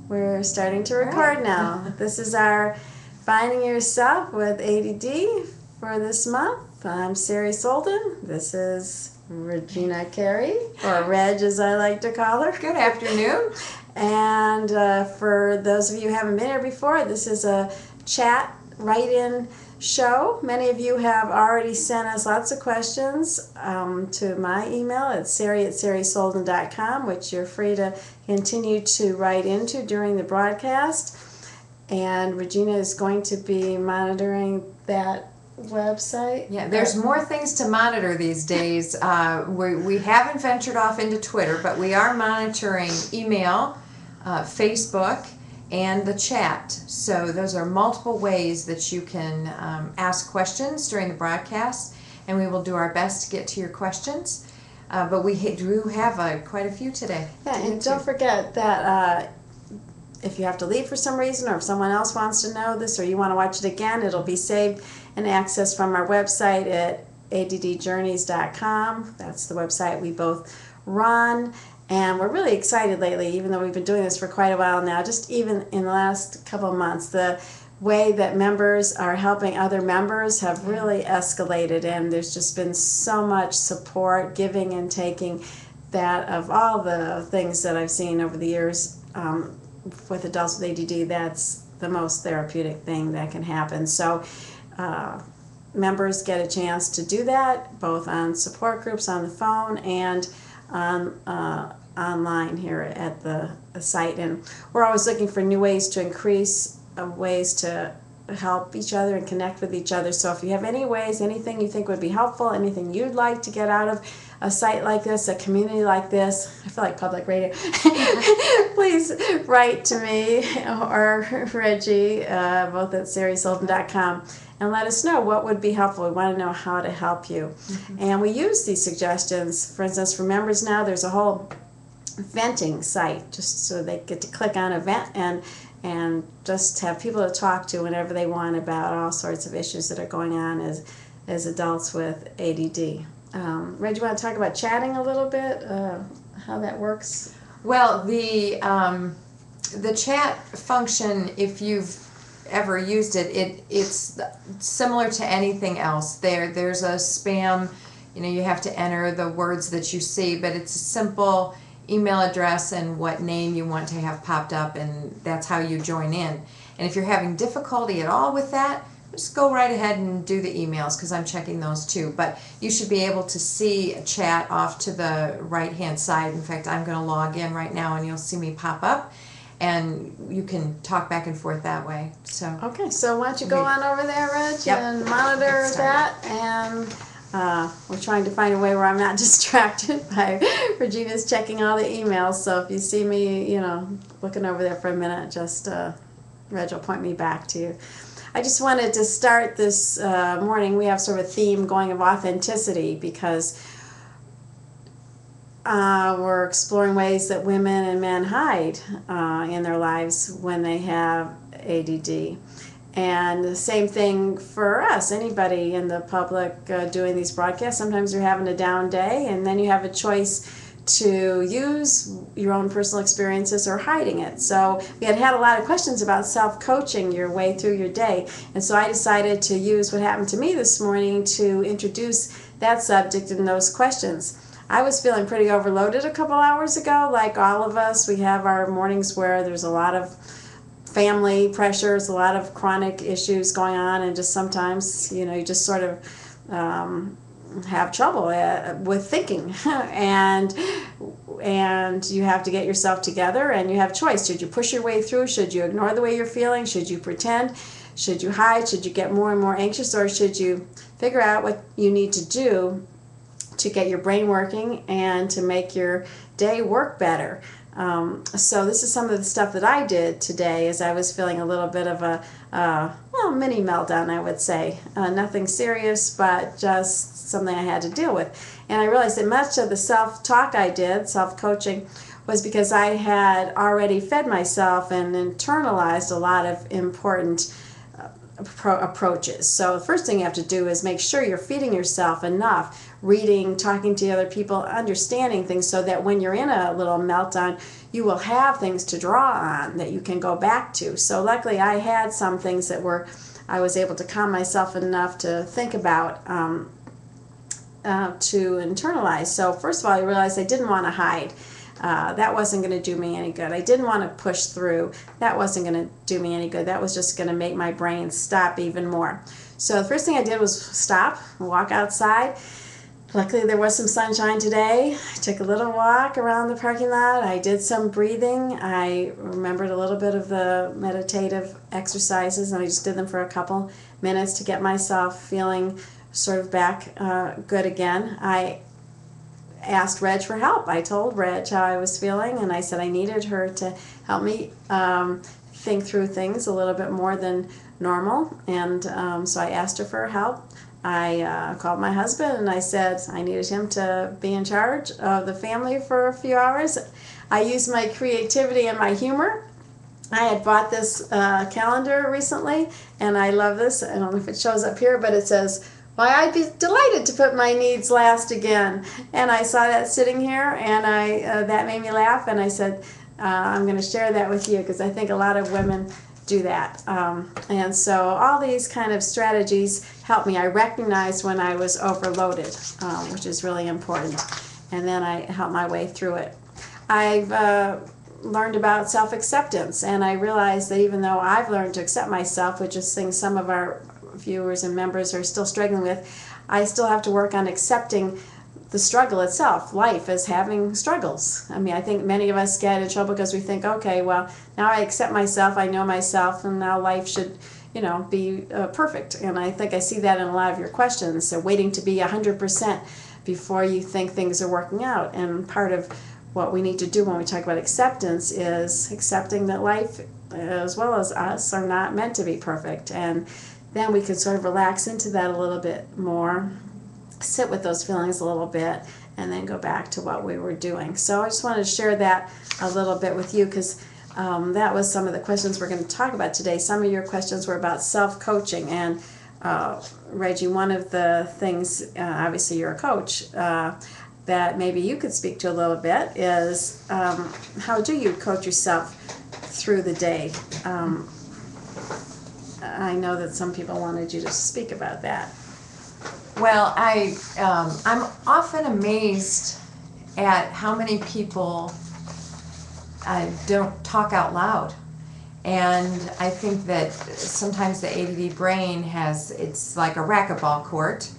We're starting to record now. This is our Finding Yourself with ADD for this month. I'm Sari Solden. This is Regina Carey, or Reg as I like to call her. Good afternoon. And for those of you who haven't been here before, this is a chat write-in show. Many of you have already sent us lots of questions to my email at sari@sarisolden.com, which you're free to continue to write into during the broadcast. And Regina is going to be monitoring that website. Yeah, there's more things to monitor these days. We haven't ventured off into Twitter, but we are monitoring email, Facebook, and the chat. So those are multiple ways that you can ask questions during the broadcast, and we will do our best to get to your questions. But we do have quite a few today. Yeah, and don't forget that if you have to leave for some reason, or if someone else wants to know this, or you want to watch it again, it'll be saved and accessed from our website at addjourneys.com. That's the website we both run. And we're really excited lately, even though we've been doing this for quite a while now, just even in the last couple of months, the way that members are helping other members have really escalated, and there's just been so much support, giving and taking, that of all the things that I've seen over the years with adults with ADD, that's the most therapeutic thing that can happen. So members get a chance to do that, both on support groups on the phone and online here at the site. And we're always looking for new ways to increase ways to help each other and connect with each other. So if you have any ways, anything you think would be helpful, anything you'd like to get out of a site like this, a community like this, I feel like public radio, please write to me or Reggie, both at sarisolden.com, and let us know what would be helpful. We want to know how to help you. Mm-hmm. And we use these suggestions. For instance, for members now, there's a whole venting site, just so they get to click on a vent and just have people to talk to whenever they want about all sorts of issues that are going on as adults with ADD. Reg, you want to talk about chatting a little bit, how that works? Well, the chat function, if you've ever used it, it's similar to anything else. There's a spam, you have to enter the words that you see, but it's a simple email address and what name you want to have popped up, and that's how you join in. And if you're having difficulty at all with that, just go right ahead and do the emails, because I'm checking those too. But you should be able to see a chat off to the right hand side. In fact, I'm going to log in right now and you'll see me pop up, and you can talk back and forth that way. So okay, so why don't you go on over there, Reg, and monitor that. And we're trying to find a way where I'm not distracted by Regina's checking all the emails. So if you see me, looking over there for a minute, just Reg will point me back to you. I just wanted to start this morning. We have sort of a theme going of authenticity, because we're exploring ways that women and men hide in their lives when they have ADD. And the same thing for us, anybody in the public doing these broadcasts. Sometimes you're having a down day, and then you have a choice to use your own personal experiences or hiding it. So we had a lot of questions about self-coaching your way through your day. And so I decided to use what happened to me this morning to introduce that subject and those questions. I was feeling pretty overloaded a couple hours ago. Like all of us, we have our mornings where there's a lot of family pressures, a lot of chronic issues going on, and just sometimes, you just sort of have trouble with thinking, and you have to get yourself together, and you have choice. Should you push your way through? Should you ignore the way you're feeling? Should you pretend? Should you hide? Should you get more and more anxious? Or should you figure out what you need to do to get your brain working and to make your day work better? So this is some of the stuff that I did today as I was feeling a little bit of a mini meltdown, I would say. Nothing serious, but just something I had to deal with. And I realized that much of the self-talk I did, self-coaching, was because I had already fed myself and internalized a lot of important approaches. So the first thing you have to do is make sure you're feeding yourself enough reading, talking to other people, understanding things, so that when you're in a little meltdown, you will have things to draw on that you can go back to. So luckily I had some things that I was able to calm myself enough to think about, to internalize. So first of all, I realized I didn't want to hide. That wasn't going to do me any good. I didn't want to push through. That wasn't going to do me any good. That was just going to make my brain stop even more. So the first thing I did was stop, walk outside. Luckily there was some sunshine today. I took a little walk around the parking lot. I did some breathing. I remembered a little bit of the meditative exercises, and I just did them for a couple minutes to get myself feeling sort of back good again. I asked Reg for help. I told Reg how I was feeling, and I said I needed her to help me think through things a little bit more than normal, and so I asked her for help. I called my husband and I said I needed him to be in charge of the family for a few hours. I used my creativity and my humor. I had bought this calendar recently, and I love this. I don't know if it shows up here, but it says, "Why, I'd be delighted to put my needs last again." And I saw that sitting here, and that made me laugh, and I said, I'm going to share that with you because I think a lot of women do that. And so all these kind of strategies helped me. I recognized when I was overloaded, which is really important, and then I helped my way through it. I've learned about self-acceptance, and I realized that even though I've learned to accept myself, which is things some of our viewers and members are still struggling with, I still have to work on accepting the struggle itself. Life is having struggles. I mean, I think many of us get in trouble because we think, okay, well, now I accept myself, I know myself, and now life should, be perfect. And I think I see that in a lot of your questions. So waiting to be 100% before you think things are working out. And part of what we need to do when we talk about acceptance is accepting that life, as well as us, are not meant to be perfect. And then we can sort of relax into that a little bit more, sit with those feelings a little bit, and then go back to what we were doing. So I just wanted to share that a little bit with you because that was some of the questions we're going to talk about today. Some of your questions were about self-coaching, and Reggie, one of the things, obviously you're a coach, that maybe you could speak to a little bit is how do you coach yourself through the day? I know that some people wanted you to speak about that. Well, I'm often amazed at how many people don't talk out loud. And I think that sometimes the ADD brain it's like a racquetball court,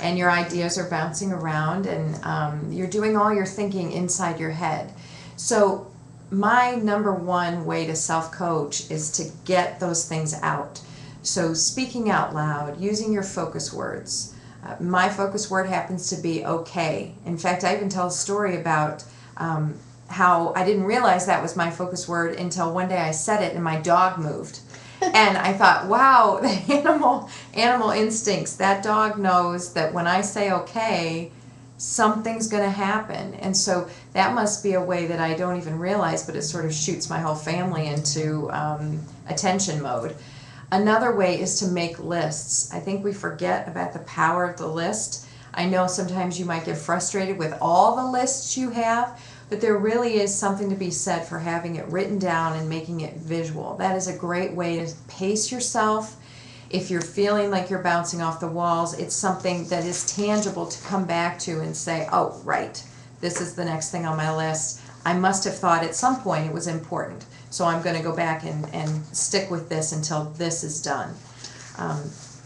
and your ideas are bouncing around, and you're doing all your thinking inside your head. So my number one way to self-coach is to get those things out. So speaking out loud, using your focus words. My focus word happens to be okay. In fact, I even tell a story about how I didn't realize that was my focus word until one day I said it and my dog moved. And I thought, wow, the animal instincts. That dog knows that when I say okay, something's going to happen. And so that must be a way that I don't even realize, but it sort of shoots my whole family into attention mode. Another way is to make lists. I think we forget about the power of the list. I know sometimes you might get frustrated with all the lists you have, but there really is something to be said for having it written down and making it visual. That is a great way to pace yourself. If you're feeling like you're bouncing off the walls, it's something that is tangible to come back to and say, oh, right, this is the next thing on my list. I must have thought at some point it was important. So I'm going to go back and stick with this until this is done.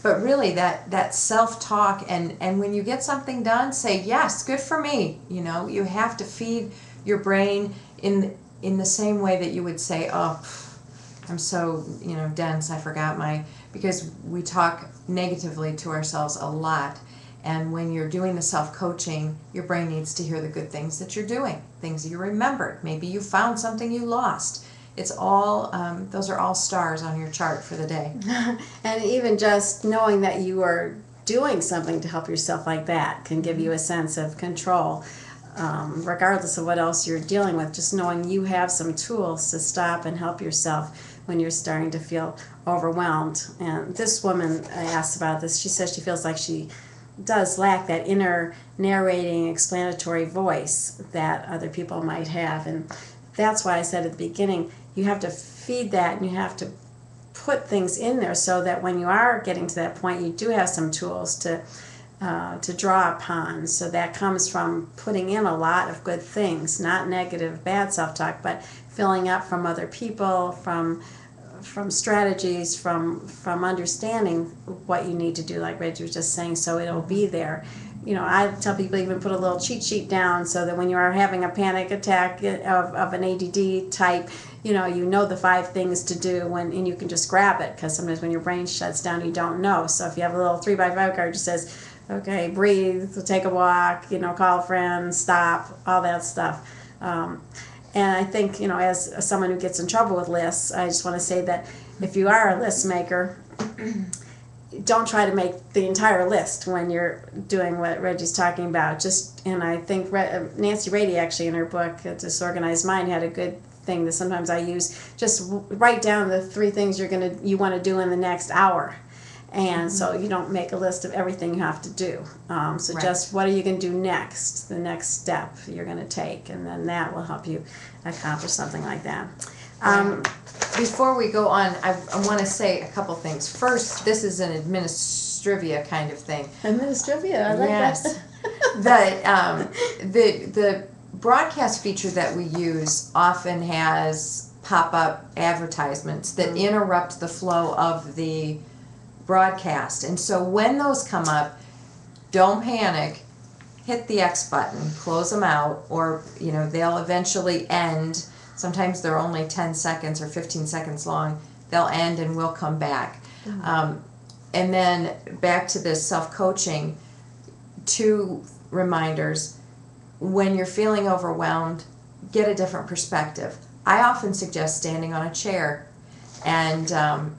But really that self-talk, and when you get something done, say, yes, good for me. You have to feed your brain in the same way that you would say, oh, I'm so dense, I forgot because we talk negatively to ourselves a lot. And when you're doing the self-coaching, your brain needs to hear the good things that you're doing, things you remembered. Maybe you found something you lost. It's all, those are all stars on your chart for the day. And even just knowing that you are doing something to help yourself like that can give you a sense of control, regardless of what else you're dealing with. Just knowing you have some tools to stop and help yourself when you're starting to feel overwhelmed. And this woman asked about this. She says she feels like she does lack that inner narrating, explanatory voice that other people might have. And that's why I said at the beginning, you have to feed that, and you have to put things in there so that when you are getting to that point, you do have some tools to draw upon. So that comes from putting in a lot of good things, not negative, bad self-talk, but filling up from other people, from strategies, from understanding what you need to do, like Reggie was just saying, so it'll be there. You know, I tell people even put a little cheat sheet down so that when you are having a panic attack of an ADD type, you know the 5 things to do, and you can just grab it, because sometimes when your brain shuts down, you don't know. So if you have a little 3x5 card that says, okay, breathe, take a walk, call a friend, stop, all that stuff. And I think, as someone who gets in trouble with lists, I just want to say that if you are a list maker, don't try to make the entire list when you're doing what Reggie's talking about. And I think Nancy Rady actually in her book, Disorganized Mind, had a good thing that sometimes I use. Just write down the 3 things you want to do in the next hour. And so you don't make a list of everything you have to do. So just what are you going to do next, the next step you're going to take, and then that will help you accomplish something like that. Before we go on, I want to say a couple things. First, this is an administrivia kind of thing. Administrivia, I like that. The broadcast feature that we use often has pop-up advertisements that interrupt the flow of the broadcast, and so when those come up, don't panic, hit the X button, close them out, or they'll eventually end. Sometimes they're only 10 seconds or 15 seconds long. They'll end and we'll come back. And then back to this self-coaching, 2 reminders. When you're feeling overwhelmed, get a different perspective. I often suggest standing on a chair. And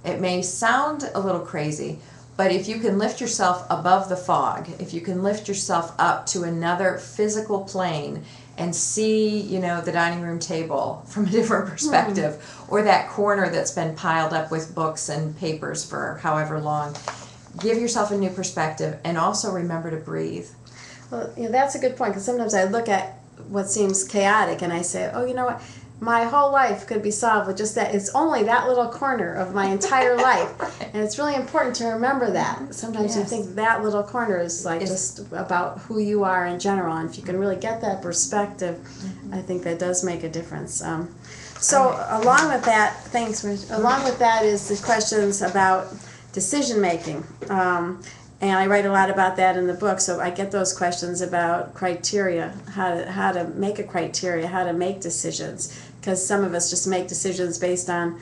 it may sound a little crazy, but if you can lift yourself above the fog, if you can lift yourself up to another physical plane and see, the dining room table from a different perspective, or that corner that's been piled up with books and papers for however long, give yourself a new perspective, and also remember to breathe. Well, that's a good point, because sometimes I look at what seems chaotic and I say, oh, you know what? My whole life could be solved with just that. It's only that little corner of my entire life. And it's really important to remember that. Sometimes you think that little corner is just about who you are in general. And if you can really get that perspective, I think that does make a difference. So along with that, thanks, Rich. Along with that is the questions about decision making. And I write a lot about that in the book, so I get those questions about criteria, how to make a criteria, how to make decisions, because some of us just make decisions based on,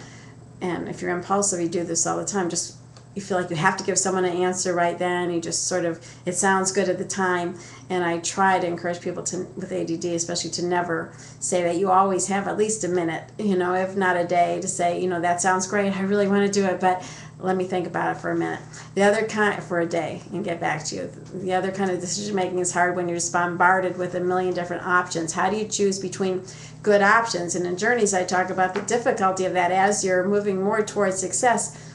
and if you're impulsive, you do this all the time, just you feel like you have to give someone an answer right then, you just sort of, it sounds good at the time, and I try to encourage people with ADD especially to never say that. You always have at least a minute, if not a day, to say, that sounds great, I really want to do it, but let me think about it for a minute. The other kind, for a day, and get back to you. The other kind of decision making is hard when you're just bombarded with a million different options. How do you choose between good options? And in Journeys, I talk about the difficulty of that as you're moving more towards success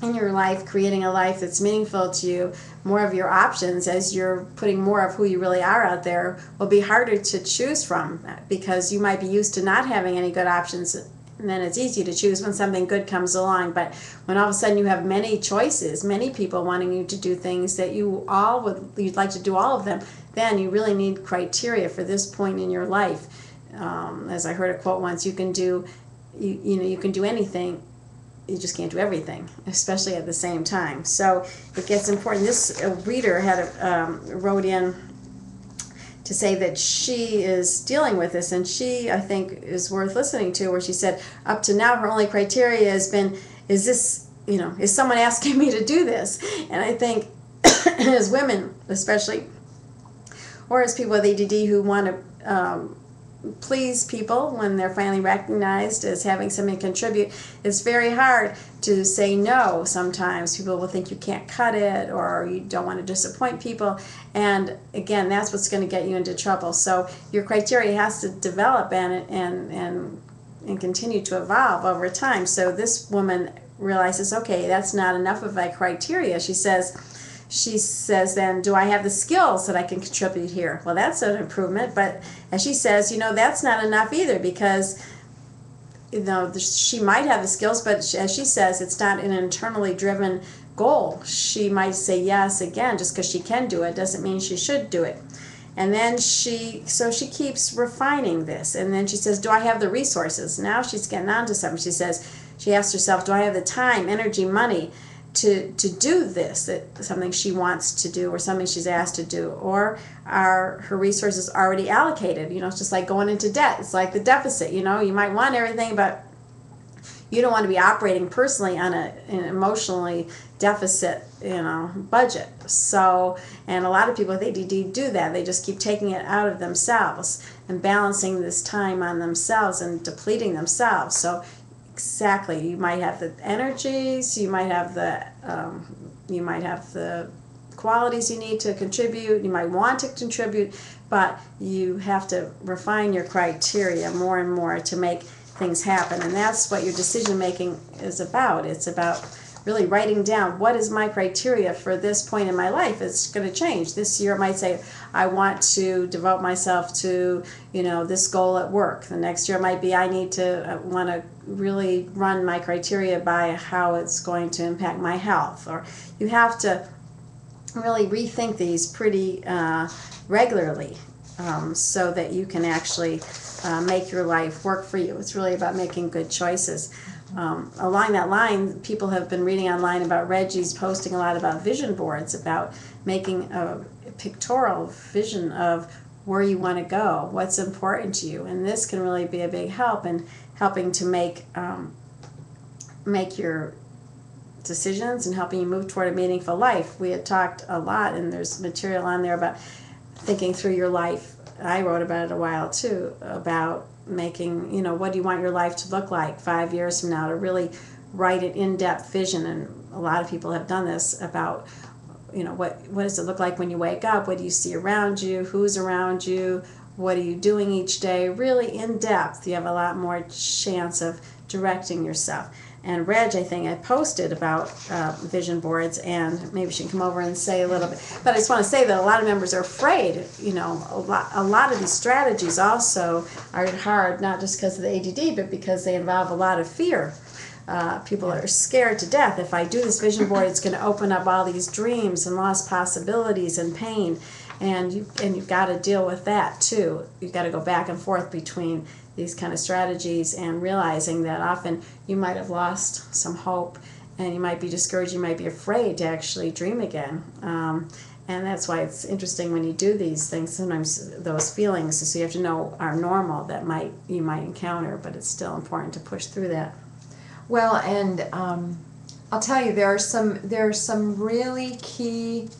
in your life, creating a life that's meaningful to you. More of your options, as you're putting more of who you really are out there, will be harder to choose from, because you might be used to not having any good options. And then it's easy to choose when something good comes along. But when all of a sudden you have many choices, many people wanting you to do things that you'd like to do all of them, then you really need criteria for this point in your life. As I heard a quote once, you can do anything, you just can't do everything, especially at the same time. So it gets important. This reader wrote in to say that she is dealing with this, and she, I think, is worth listening to, where she said up to now her only criteria has been, is someone asking me to do this? And I think as women especially, or as people with ADD who want to please people when they're finally recognized as having something to contribute, it's very hard to say no sometimes. People will think you can't cut it, or you don't want to disappoint people, and again, that's what's going to get you into trouble. So your criteria has to develop and continue to evolve over time. So this woman realizes, okay, that's not enough of my criteria. She says, she says then, do I have the skills that I can contribute here? Well, that's an improvement, but as she says, that's not enough either, because she might have the skills, but as she says, it's not an internally driven goal. She might say yes again just because she can do it doesn't mean she should do it. And then she keeps refining this, and then she says, do I have the resources? Now she's getting on to something. She asks herself, do I have the time, energy, money to do this, that something she wants to do or something she's asked to do, or are her resources already allocated? It's just like going into debt. It's like the deficit. You might want everything, but you don't want to be operating personally on an emotionally deficit, budget. So, and a lot of people with ADD do that. They just keep taking it out of themselves and balancing this time on themselves and depleting themselves. So exactly, you might have the energies, you might have the qualities you need to contribute, you might want to contribute, but you have to refine your criteria more and more to make things happen. And that's what your decision making is about. It's about really writing down, what is my criteria for this point in my life? It's going to change. This year it might say, I want to devote myself to, this goal at work. The next year it might be, I want to really run my criteria by how it's going to impact my health. Or you have to really rethink these pretty regularly, so that you can actually make your life work for you. It's really about making good choices. Along that line, people have been reading online about Reggie's posting a lot about vision boards, about making a pictorial vision of where you want to go, what's important to you, and this can really be a big help in helping to make your decisions and helping you move toward a meaningful life. We had talked a lot, and there's material on there about thinking through your life. I wrote about it a while too, about making, what do you want your life to look like 5 years from now, to really write an in-depth vision. And a lot of people have done this about, what does it look like when you wake up? What do you see around you? Who's around you? What are you doing each day? Really in depth. You have a lot more chance of directing yourself. And Reg, I think, I posted about vision boards, and maybe she can come over and say a little bit. But I just want to say that a lot of members are afraid. A lot of these strategies also are hard, not just because of the ADD, but because they involve a lot of fear. People are scared to death. If I do this vision board, it's going to open up all these dreams and lost possibilities and pain. And you've got to deal with that too. You've got to go back and forth between these kind of strategies and realizing that often you might have lost some hope, and you might be discouraged, you might be afraid to actually dream again. And that's why it's interesting when you do these things, sometimes those feelings, so you have to know, are normal, that you might encounter, but it's still important to push through that. Well, and I'll tell you, there are some really key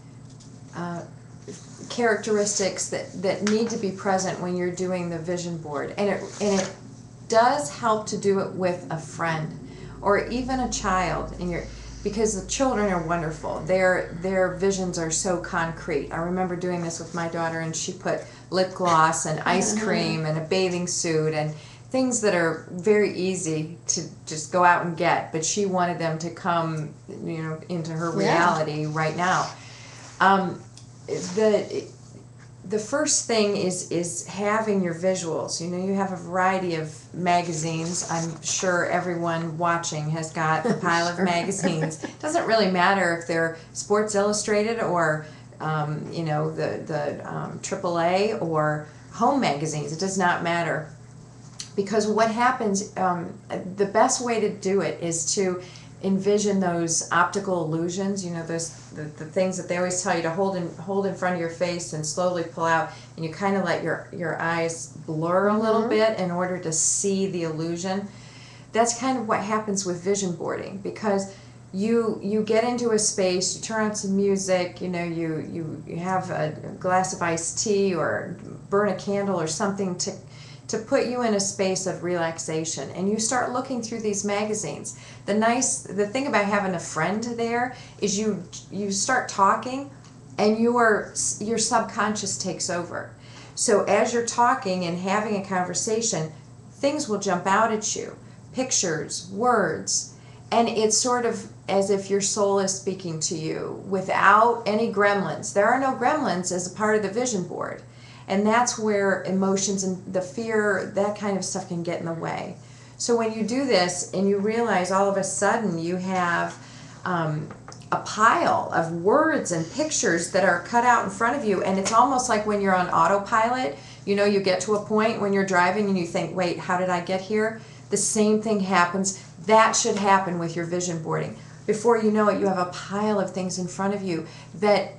characteristics that need to be present when you're doing the vision board, and it does help to do it with a friend or even a child, because the children are wonderful. Their visions are so concrete. I remember doing this with my daughter, and she put lip gloss and ice cream and a bathing suit and things that are very easy to just go out and get, but she wanted them to come, into her reality right now. The first thing is having your visuals. You have a variety of magazines. I'm sure everyone watching has got a pile of magazines. It doesn't really matter if they're Sports Illustrated or the AAA or home magazines. It does not matter, because what happens, the best way to do it is to envision those optical illusions, the things that they always tell you to hold in front of your face and slowly pull out, and you kind of let your eyes blur a little bit in order to see the illusion. That's kind of what happens with vision boarding, because you get into a space, you turn on some music, you have a glass of iced tea or burn a candle or something to put you in a space of relaxation, and you start looking through these magazines. The thing about having a friend there is you start talking, and your subconscious takes over. So as you're talking and having a conversation, things will jump out at you, pictures, words, And it's sort of as if your soul is speaking to you without any gremlins. There are no gremlins as a part of the vision board. And that's where emotions and the fear, that kind of stuff can get in the way. So when you do this and you realize all of a sudden you have a pile of words and pictures that are cut out in front of you, and it's almost like when you're on autopilot, you know, you get to a point when you're driving and you think, wait, how did I get here? The same thing happens. That should happen with your vision boarding. Before you know it, you have a pile of things in front of you that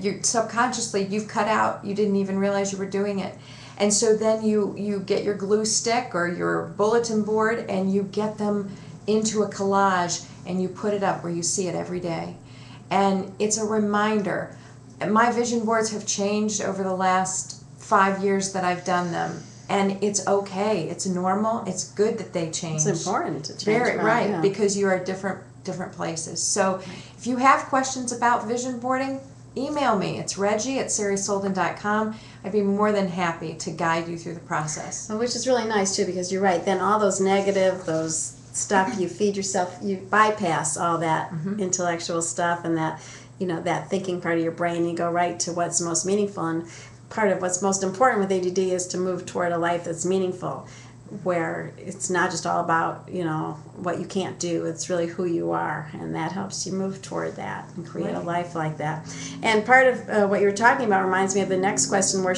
you subconsciously you've cut out. You didn't even realize you were doing it. And so then you get your glue stick or your bulletin board and you get them into a collage and you put it up where you see it every day. And it's a reminder. My vision boards have changed over the last 5 years that I've done them. And it's okay. It's normal. It's good that they change. It's important to change. Very right, yeah. because you are different places. So if you have questions about vision boarding, email me. It's Reggie@SariSolden.com. I'd be more than happy to guide you through the process. Which is really nice too, because you're right. Then all those negative, those stuff you feed yourself, you bypass all that intellectual stuff and that, you know, that thinking part of your brain. You go right to what's most meaningful. And part of what's most important with ADD is to move toward a life that's meaningful, where it's not just all about, you know, what you can't do. It's really who you are, and that helps you move toward that and create a life like that. And part of what you were talking about reminds me of the next question, where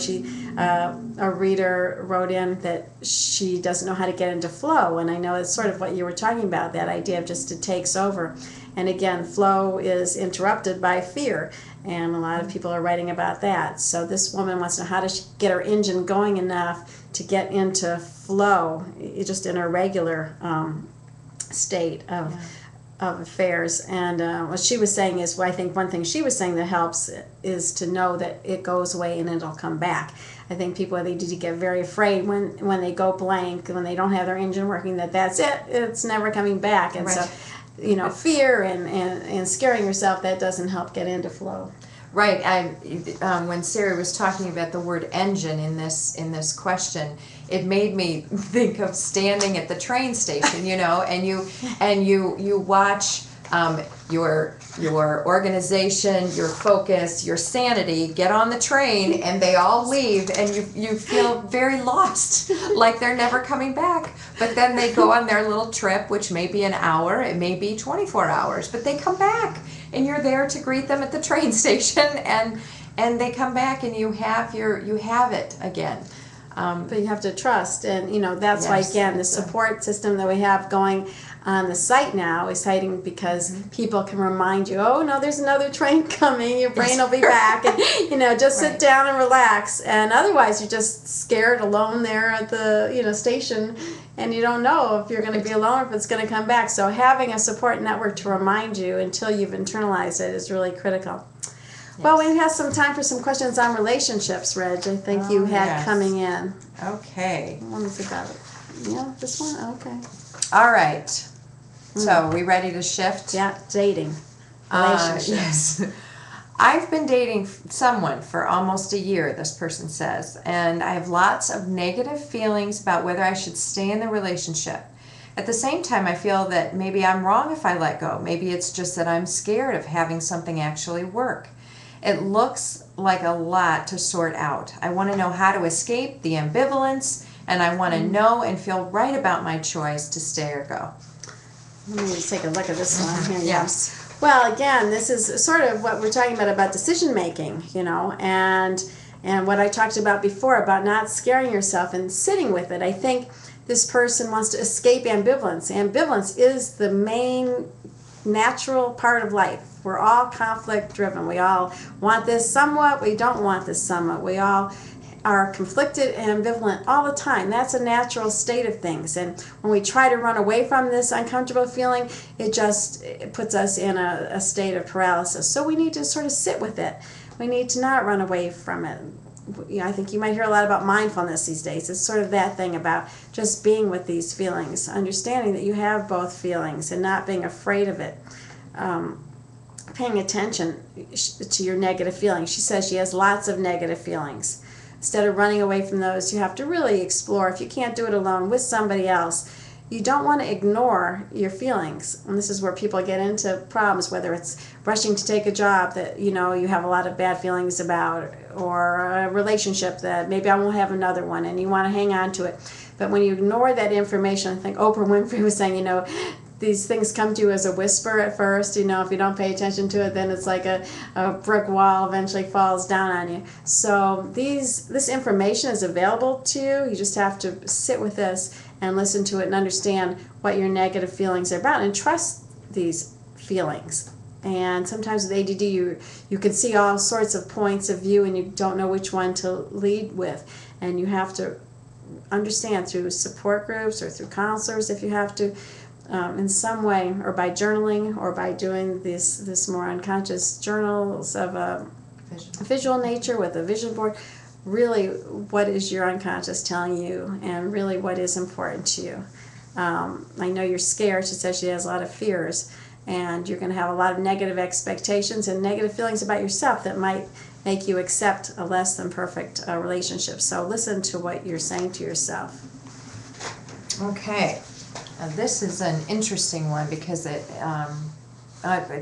a reader wrote in that she doesn't know how to get into flow, and I know it's sort of what you were talking about, that idea of just it takes over. And again, flow is interrupted by fear, and a lot of people are writing about that. So this woman wants to know how to get her engine going enough to get into flow, just in a regular state of affairs. And what she was saying is, well, I think one thing she was saying that helps is to know that it goes away and it'll come back. I think people with ADD get very afraid when they go blank, when they don't have their engine working, that's it, it's never coming back. And so, you know, fear and scaring yourself, that doesn't help get into flow. Right. When Sari was talking about the word engine in this question, it made me think of standing at the train station, you know, and you watch your organization, your focus, your sanity get on the train, and they all leave, and you feel very lost, like they're never coming back. But then they go on their little trip, which may be an hour, it may be 24 hours, but they come back, and you're there to greet them at the train station, and they come back, and you have it again. But you have to trust, and you know that's why, again, the support system that we have going on the site now is exciting, because people can remind you, oh no, there's another train coming, your brain will be back, and you know, just sit down and relax. And otherwise you're just scared alone there at the, you know, station, and you don't know if you're going to be alone or if it's going to come back. So having a support network to remind you until you've internalized it is really critical. Well, we have some time for some questions on relationships, Reg. I think you had coming in. Okay. What was about it? Yeah, this one? Okay. All right. So, are we ready to shift? Yeah, dating. Relationships. Yes. I've been dating someone for almost a year, this person says, and I have lots of negative feelings about whether I should stay in the relationship. At the same time, I feel that maybe I'm wrong if I let go. Maybe it's just that I'm scared of having something actually work. It looks like a lot to sort out. I want to know how to escape the ambivalence, and I want to know and feel right about my choice to stay or go. Let me take a look at this one here. Yes. Well, again, this is sort of what we're talking about decision making, you know, and what I talked about before about not scaring yourself and sitting with it. I think this person wants to escape ambivalence. Ambivalence is the main natural part of life. We're all conflict driven. We all want this somewhat. We don't want this somewhat. We all are conflicted and ambivalent all the time. That's a natural state of things. And when we try to run away from this uncomfortable feeling, it puts us in a state of paralysis. So we need to sort of sit with it. We need to not run away from it. You know, I think you might hear a lot about mindfulness these days. It's sort of that thing about just being with these feelings, understanding that you have both feelings and not being afraid of it. Paying attention to your negative feelings. She says she has lots of negative feelings. Instead of running away from those, you have to really explore. If you can't do it alone with somebody else, you don't want to ignore your feelings. And this is where people get into problems, whether it's rushing to take a job that you have a lot of bad feelings about, or a relationship that maybe I won't have another one, and you want to hang on to it. But when you ignore that information, I think Oprah Winfrey was saying, these things come to you as a whisper at first. If you don't pay attention to it, then it's like a brick wall eventually falls down on you. So this information is available to you. You just have to sit with this and listen to it and understand what your negative feelings are about, and trust these feelings. And sometimes with ADD, you can see all sorts of points of view, and you don't know which one to lead with. And you have to understand through support groups or through counselors, if you have to, in some way, or by journaling, or by doing this more unconscious journals of a visual nature with a vision board. Really, what is your unconscious telling you, and really what is important to you? I know you're scared. She says she has a lot of fears, and you're going to have a lot of negative expectations and negative feelings about yourself that might make you accept a less than perfect relationship. So listen to what you're saying to yourself. Okay. Now this is an interesting one because it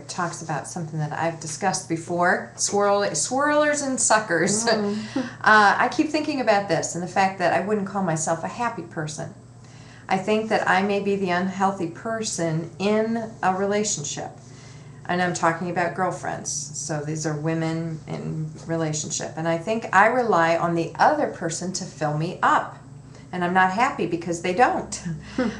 talks about something that I've discussed before, swirlers and suckers. I keep thinking about this and the fact that I wouldn't call myself a happy person. I think that I may be the unhealthy person in a relationship. And I'm talking about girlfriends. So these are women in relationship. And I think I rely on the other person to fill me up. And I'm not happy because they don't.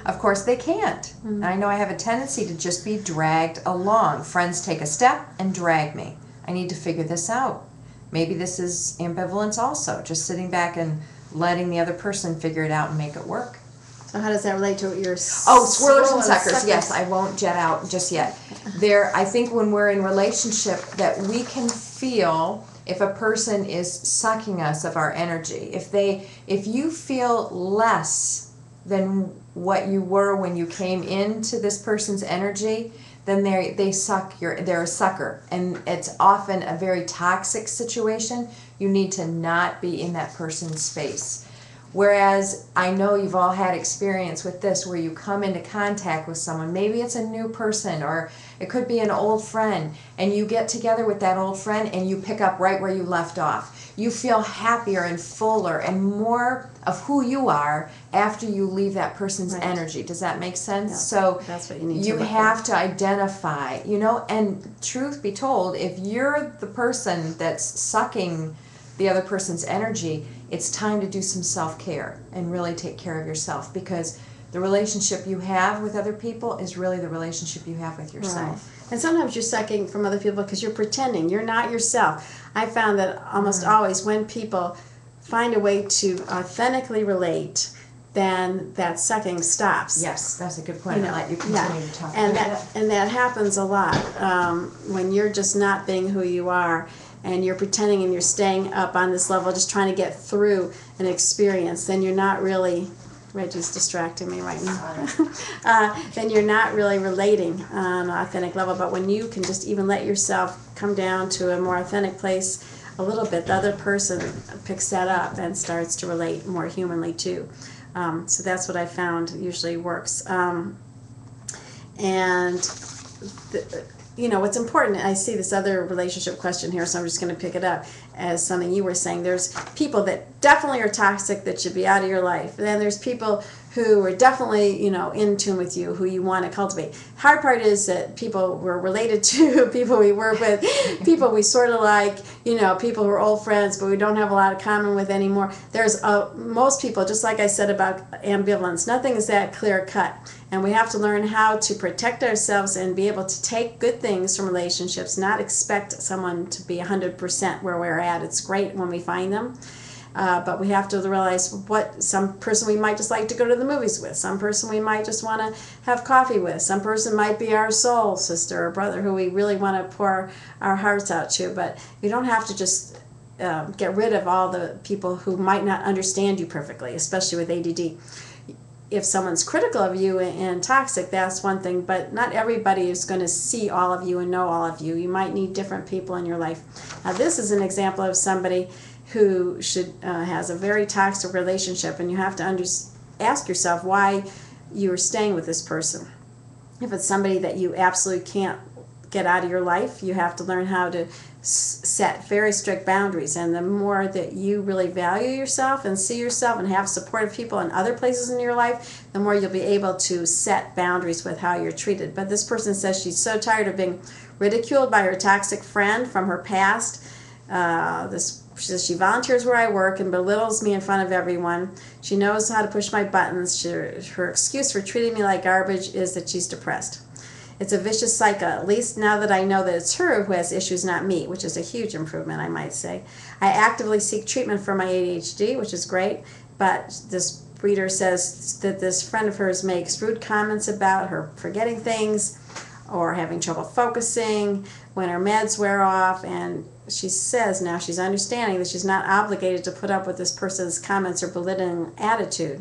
Of course they can't. I know I have a tendency to just be dragged along. Friends take a step and drag me. I need to figure this out. Maybe this is ambivalence also, just sitting back and letting the other person figure it out and make it work. So how does that relate to your swirlers and suckers? Yes, I won't jet out just yet. I think when we're in relationship that we can feel if a person is sucking us of our energy. If you feel less than what you were when you came into this person's energy, then they're a sucker, and it's often a very toxic situation. You need to not be in that person's space. Whereas I know you've all had experience with this where you come into contact with someone, maybe it's a new person or it could be an old friend, and you get together with that old friend and you pick up right where you left off. You feel happier and fuller and more of who you are after you leave that person's energy. Does that make sense? Yeah, so that's what you need you have to identify, and truth be told, if you're the person that's sucking the other person's energy, it's time to do some self-care and really take care of yourself, because the relationship you have with other people is really the relationship you have with yourself. Right. And sometimes you're sucking from other people because you're pretending. You're not yourself. I found that almost always when people find a way to authentically relate, then that sucking stops. Yes, that's a good point. I'll let you continue to talk and about that. And that happens a lot when you're just not being who you are, and you're pretending and you're staying up on this level just trying to get through an experience. Then you're not really, Reggie's distracting me right now, then you're not really relating on an authentic level. But when you can just even let yourself come down to a more authentic place a little bit, the other person picks that up and starts to relate more humanly too. So that's what I found usually works. What's important, I see this other relationship question here, so I'm just going to pick it up as something you were saying. There's people that definitely are toxic that should be out of your life. And then there's people who are definitely, in tune with you, who you want to cultivate. Hard part is that people we're related to, people we work with, people we sort of like, people who are old friends, but we don't have a lot of common with anymore. There's most people, just like I said about ambivalence, nothing is that clear cut. And we have to learn how to protect ourselves and be able to take good things from relationships, not expect someone to be 100% where we're at. It's great when we find them. But we have to realize what some person we might just like to go to the movies with, some person we might just want to have coffee with, some person might be our soul sister or brother who we really want to pour our hearts out to. But you don't have to just get rid of all the people who might not understand you perfectly, especially with ADD. If someone's critical of you and toxic, that's one thing, but not everybody is going to see all of you and know all of you. You might need different people in your life. Now, this is an example of somebody who has a very toxic relationship, and you have to ask yourself why you're staying with this person. If it's somebody that you absolutely can't get out of your life, you have to learn how to set very strict boundaries. And the more that you really value yourself and see yourself and have supportive people in other places in your life, the more you'll be able to set boundaries with how you're treated. But this person says she's so tired of being ridiculed by her toxic friend from her past. She says she volunteers where I work and belittles me in front of everyone. She knows how to push my buttons. Her excuse for treating me like garbage is that she's depressed. It's a vicious cycle, at least now that I know that it's her who has issues, not me, which is a huge improvement, I might say. I actively seek treatment for my ADHD, which is great, but this reader says that this friend of hers makes rude comments about her forgetting things or having trouble focusing when her meds wear off, and she says now she's understanding that she's not obligated to put up with this person's comments or belittling attitude.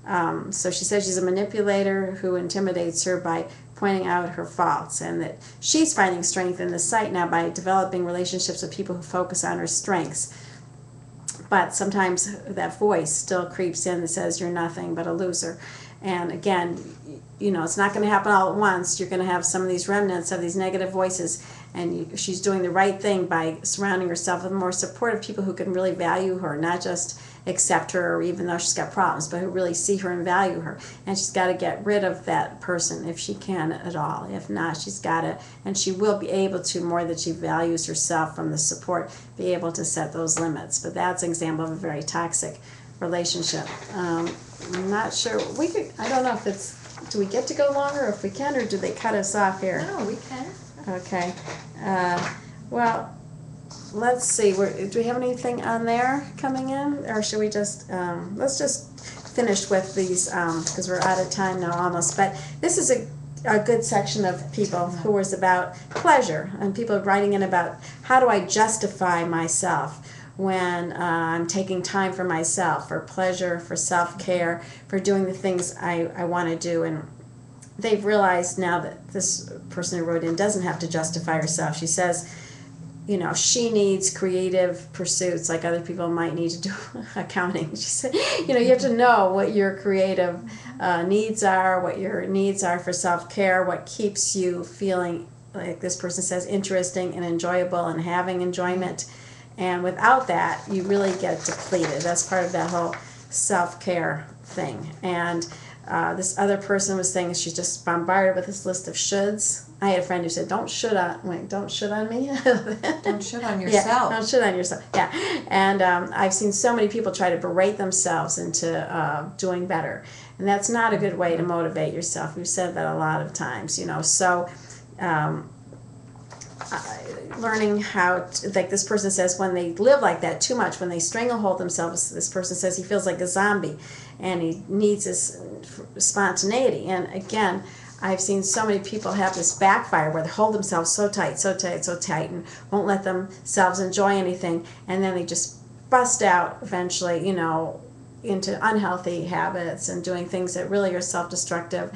So she says she's a manipulator who intimidates her by pointing out her faults, and that she's finding strength in the site now by developing relationships with people who focus on her strengths. But sometimes that voice still creeps in that says you're nothing but a loser. And again, it's not going to happen all at once. You're going to have some of these remnants of these negative voices, and she's doing the right thing by surrounding herself with more supportive people who can really value her, not just accept her even though she's got problems, but who really see her and value her. And she's got to get rid of that person if she can at all. If not, she's got to, and she will be able to, more that she values herself from the support, be able to set those limits. But that's an example of a very toxic relationship. I'm not sure. I don't know if it's, do we get to go longer? If we can, or do they cut us off here? No, we can. Okay. Well, let's see. Do we have anything on there coming in, or should we just let's just finish with these because we're out of time now almost. But this is a good section of people who was about pleasure, and people writing in about how do I justify myself when I'm taking time for myself, for pleasure, for self-care, for doing the things I want to do. And they've realized now that this person who wrote in doesn't have to justify herself. She says, she needs creative pursuits like other people might need to do accounting. She said, you have to know what your creative needs are, what your needs are for self-care, what keeps you feeling, like this person says, interesting and enjoyable and having enjoyment. And without that, you really get depleted. That's part of that whole self-care thing. And this other person was saying she's just bombarded with this list of shoulds. I had a friend who said, don't should on me. Don't should on yourself. Yeah, don't should on yourself. Yeah. And I've seen so many people try to berate themselves into doing better. And that's not a good way to motivate yourself. We've said that a lot of times, So learning how to, like this person says, when they live like that too much, when they stranglehold themselves, this person says he feels like a zombie and he needs this spontaneity. And again, I've seen so many people have this backfire where they hold themselves so tight and won't let themselves enjoy anything, and then they just bust out eventually, into unhealthy habits and doing things that really are self-destructive.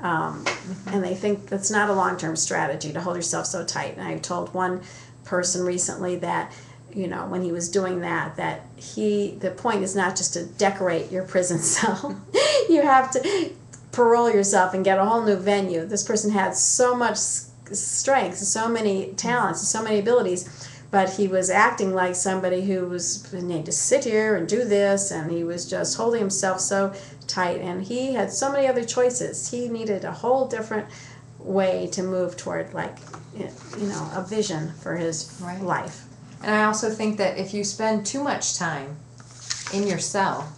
And they think that's not a long-term strategy to hold yourself so tight. And I told one person recently that, when he was doing that the point is not just to decorate your prison cell. You have to parole yourself and get a whole new venue. This person had so much strength, so many talents, so many abilities, but he was acting like somebody who was need to sit here and do this, and he was just holding himself so tight, and he had so many other choices. He needed a whole different way to move toward, a vision for his life. And I also think that if you spend too much time in your cell,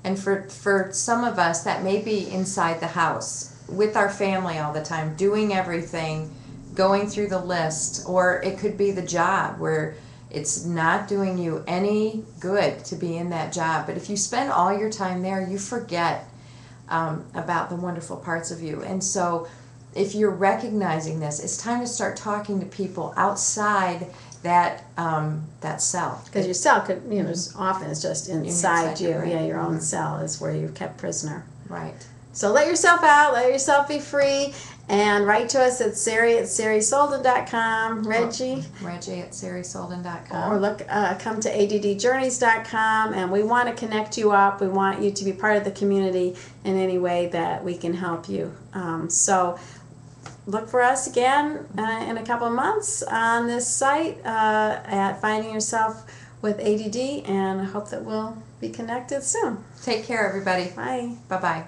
and for some of us that may be inside the house with our family all the time, doing everything, going through the list, or it could be the job where it's not doing you any good to be in that job. But if you spend all your time there, you forget about the wonderful parts of you. And so if you're recognizing this, it's time to start talking to people outside that cell. Because your cell could, often is just inside you. Right. Yeah, your own cell is where you're kept prisoner. Right. So let yourself out, let yourself be free, And write to us at Sari@SariSolden.com, Reggie. Reggie@SariSolden.com. Or come to addjourneys.com, and we want to connect you up. We want you to be part of the community in any way that we can help you. So look for us again in a couple of months on this site at Finding Yourself with ADD, and I hope that we'll be connected soon. Take care, everybody. Bye. Bye-bye.